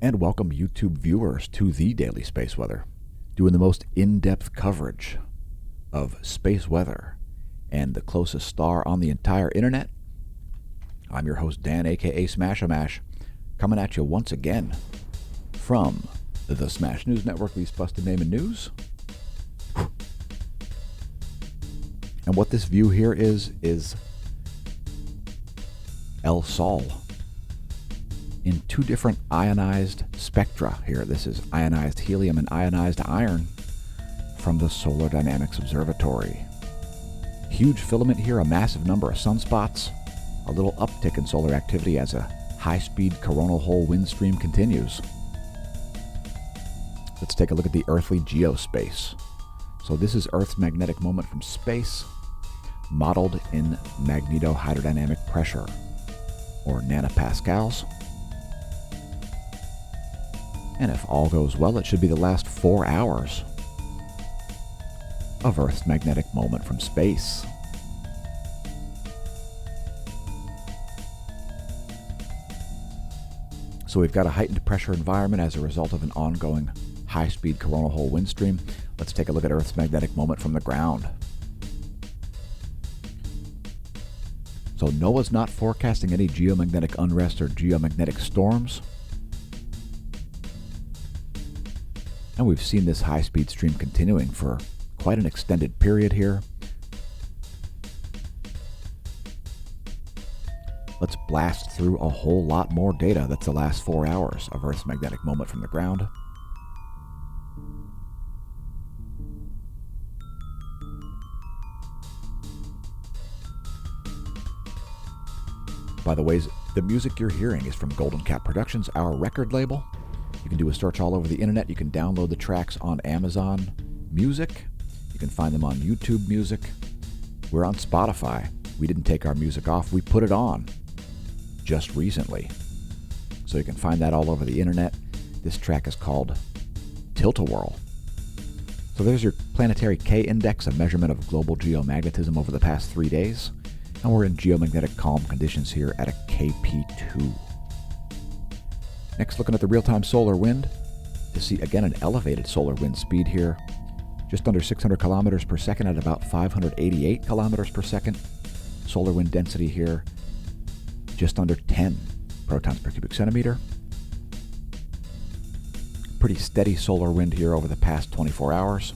And welcome YouTube viewers to the Daily Space Weather, doing the most in-depth coverage of space weather and the closest star on the entire internet. I'm your host Dan, aka Smash-A-Mash, coming at you once again from the Smash News Network, least busted name in news. And what this view here is El Sol in two different ionized spectra here. This is ionized helium and ionized iron from the Solar Dynamics Observatory. Huge filament here, a massive number of sunspots, a little uptick in solar activity as a high-speed coronal hole wind stream continues. Let's take a look at the earthly geospace. So this is Earth's magnetic moment from space, modeled in magnetohydrodynamic pressure, or nanopascals. And if all goes well, it should be the last 4 hours of Earth's magnetic moment from space. So we've got a heightened pressure environment as a result of an ongoing high-speed coronal hole wind stream. Let's take a look at Earth's magnetic moment from the ground. So NOAA's not forecasting any geomagnetic unrest or geomagnetic storms. And we've seen this high-speed stream continuing for quite an extended period here. Let's blast through a whole lot more data. That's the last 4 hours of Earth's magnetic moment from the ground. By the way, the music you're hearing is from Golden Cap Productions, our record label. You can do a search all over the internet. You can download the tracks on Amazon Music. You can find them on YouTube Music. We're on Spotify. We didn't take our music off. We put it on just recently. So you can find that all over the internet. This track is called Tilt-A-Whirl. So there's your planetary K-index, a measurement of global geomagnetism over the past 3 days. And we're in geomagnetic calm conditions here at a KP2. Next, looking at the real-time solar wind, to see again an elevated solar wind speed here, just under 600 kilometers per second at about 588 kilometers per second. Solar wind density here, just under 10 protons per cubic centimeter. Pretty steady solar wind here over the past 24 hours.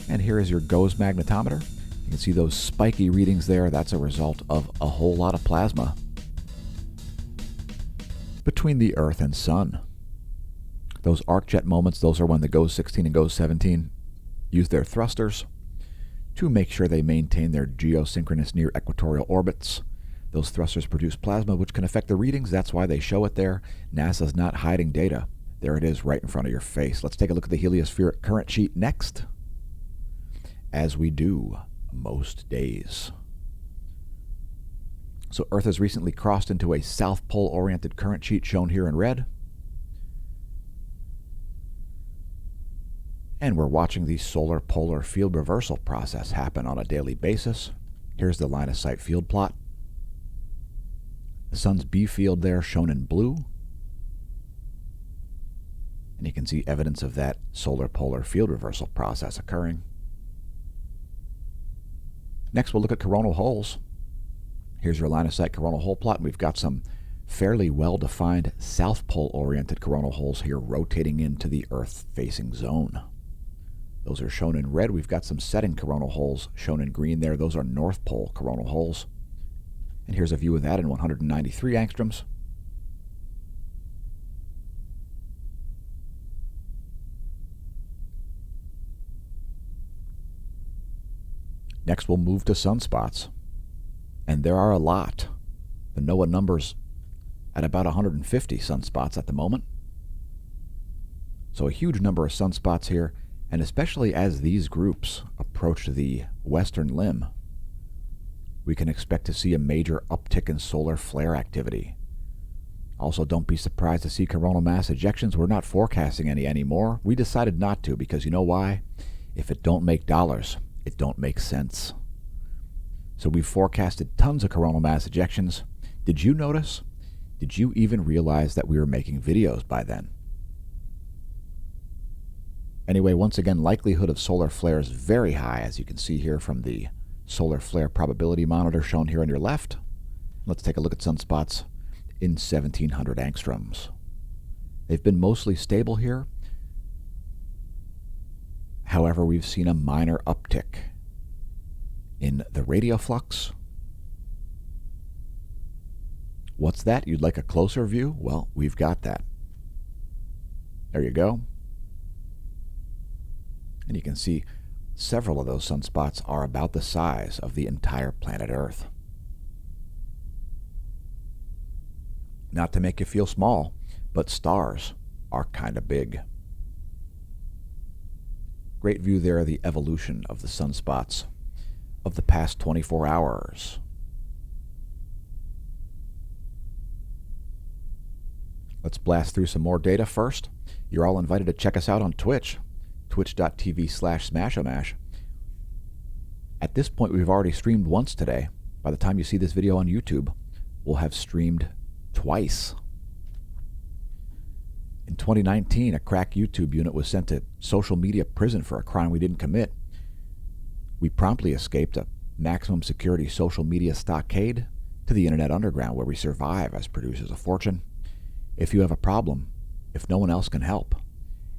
And here is your GOES magnetometer. You can see those spiky readings there. That's a result of a whole lot of plasma between the Earth and Sun. Those arc jet moments, those are when the GOES 16 and GOES 17 use their thrusters to make sure they maintain their geosynchronous near equatorial orbits. Those thrusters produce plasma, which can affect the readings. That's why they show it there. NASA's not hiding data. There it is right in front of your face. Let's take a look at the heliospheric current sheet next, as we do most days. So Earth has recently crossed into a South Pole-oriented current sheet shown here in red. And we're watching the solar polar field reversal process happen on a daily basis. Here's the line of sight field plot. The sun's B field there shown in blue. And you can see evidence of that solar polar field reversal process occurring. Next, we'll look at coronal holes. Here's your line of sight coronal hole plot, and we've got some fairly well-defined South Pole-oriented coronal holes here rotating into the Earth-facing zone. Those are shown in red. We've got some setting coronal holes shown in green there. Those are North Pole coronal holes. And here's a view of that in 193 angstroms. Next, we'll move to sunspots. And there are a lot. The NOAA numbers at about 150 sunspots at the moment. So a huge number of sunspots here, and especially as these groups approach the western limb, we can expect to see a major uptick in solar flare activity. Also, don't be surprised to see coronal mass ejections. We're not forecasting any anymore. We decided not to because you know why? If it don't make dollars, it don't make sense. So we've forecasted tons of coronal mass ejections. Did you notice Did you even realize that we were making videos by then? Anyway, once again, likelihood of solar flares very high, as you can see here from the solar flare probability monitor shown here on your left. Let's take a look at sunspots in 1700 angstroms. They've been mostly stable here. However, we've seen a minor uptick in the radio flux. What's that? You'd like a closer view? Well, we've got that. There you go. And you can see several of those sunspots are about the size of the entire planet Earth. Not to make you feel small, but stars are kind of big. Great view there of the evolution of the sunspots of the past 24 hours. Let's blast through some more data first. You're all invited to check us out on Twitch, twitch.tv/smashomash. At this point, we've already streamed once today. By the time you see this video on YouTube, we'll have streamed twice. In 2019, a crack YouTube unit was sent to social media prison for a crime we didn't commit. We promptly escaped a maximum security social media stockade to the internet underground, where we survive as producers of fortune. If you have a problem, if no one else can help,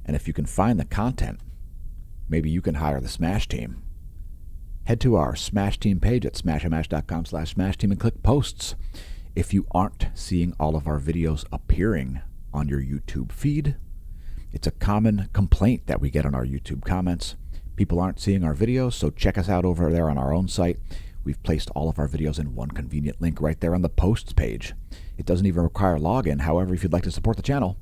and if you can find the content, maybe you can hire the Smash Team. Head to our Smash Team page at smashomash.com/smashteam and click posts. If you aren't seeing all of our videos appearing on your YouTube feed, it's a common complaint that we get on our YouTube comments. People aren't seeing our videos, so check us out over there on our own site. We've placed all of our videos in one convenient link right there on the posts page. It doesn't even require login. However, if you'd like to support the channel,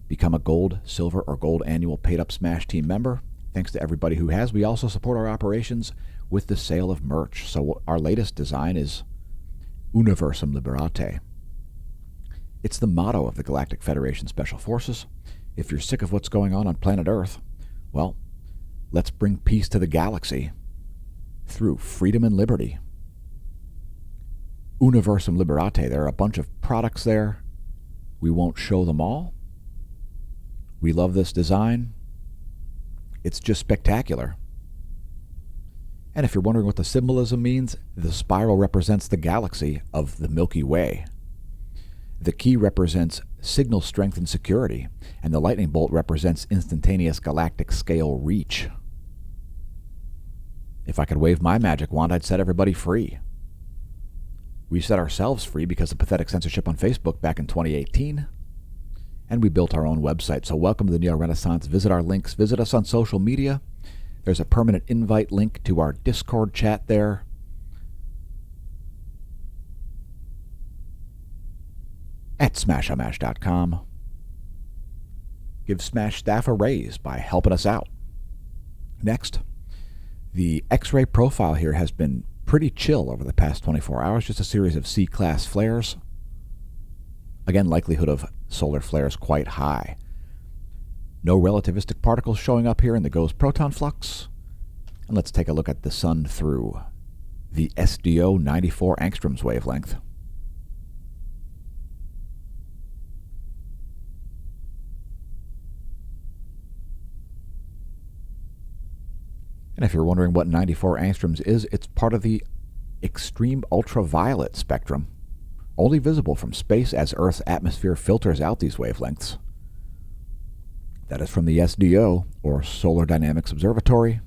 become a gold, silver, or gold annual paid-up Smash Team member. Thanks to everybody who has. We also support our operations with the sale of merch. So our latest design is Universum Liberate. It's the motto of the Galactic Federation Special Forces. If you're sick of what's going on planet Earth, well, let's bring peace to the galaxy through freedom and liberty. Universum Liberate. There are a bunch of products there. We won't show them all. We love this design. It's just spectacular. And if you're wondering what the symbolism means, the spiral represents the galaxy of the Milky Way. The key represents signal strength and security, and the lightning bolt represents instantaneous galactic scale reach. If I could wave my magic wand, I'd set everybody free. We set ourselves free because of pathetic censorship on Facebook back in 2018, and we built our own website. So welcome to the Neo-Renaissance. Visit our links. Visit us on social media. There's a permanent invite link to our Discord chat there. At smashomash.com. Give Smash staff a raise by helping us out. Next, the X-ray profile here has been pretty chill over the past 24 hours, just a series of C-class flares. Again, likelihood of solar flares quite high. No relativistic particles showing up here in the GOES proton flux. And let's take a look at the sun through the SDO 94 angstroms wavelength. And if you're wondering what 94 angstroms is, it's part of the extreme ultraviolet spectrum, only visible from space as Earth's atmosphere filters out these wavelengths. That is from the SDO, or Solar Dynamics Observatory.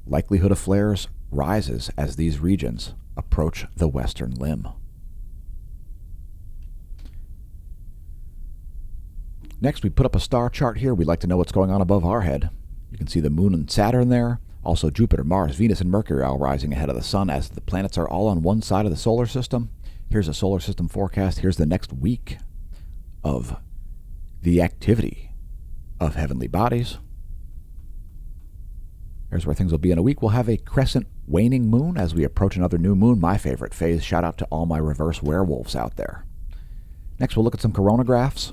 Likelihood of flares rises as these regions approach the western limb. Next, we put up a star chart here. We'd like to know what's going on above our head. You can see the Moon and Saturn there. Also Jupiter, Mars, Venus, and Mercury all rising ahead of the Sun as the planets are all on one side of the solar system. Here's a solar system forecast. Here's the next week of the activity of heavenly bodies. Here's where things will be in a week. We'll have a crescent waning moon as we approach another new moon, my favorite phase. Shout out to all my reverse werewolves out there. Next, we'll look at some coronagraphs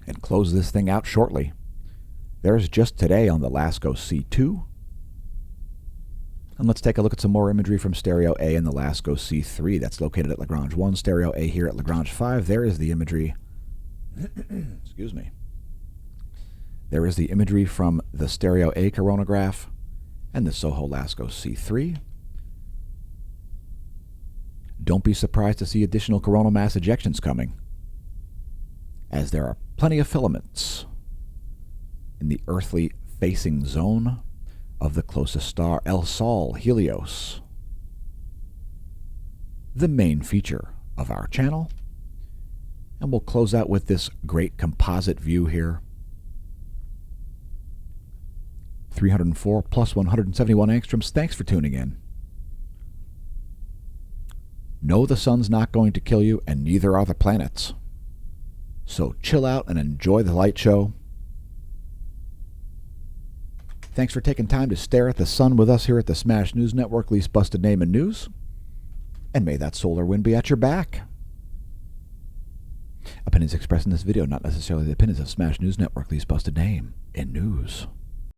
and close this thing out shortly. There's just today on the LASCO C2 And let's take a look at some more imagery from Stereo A in the LASCO C3. That's located at Lagrange 1, Stereo A here at Lagrange 5. There is the imagery. Excuse me. There is the imagery from the Stereo A coronagraph and the SOHO LASCO C3. Don't be surprised to see additional coronal mass ejections coming, as there are plenty of filaments in the earthly facing zone of the closest star, El Sol Helios, the main feature of our channel. And we'll close out with this great composite view here. 304 plus 171 angstroms. Thanks for tuning in. No, the sun's not going to kill you, and neither are the planets. So chill out and enjoy the light show. Thanks for taking time to stare at the sun with us here at the Smash News Network, least busted name in news. And may that solar wind be at your back. Opinions expressed in this video, not necessarily the opinions of Smash News Network, least busted name in news.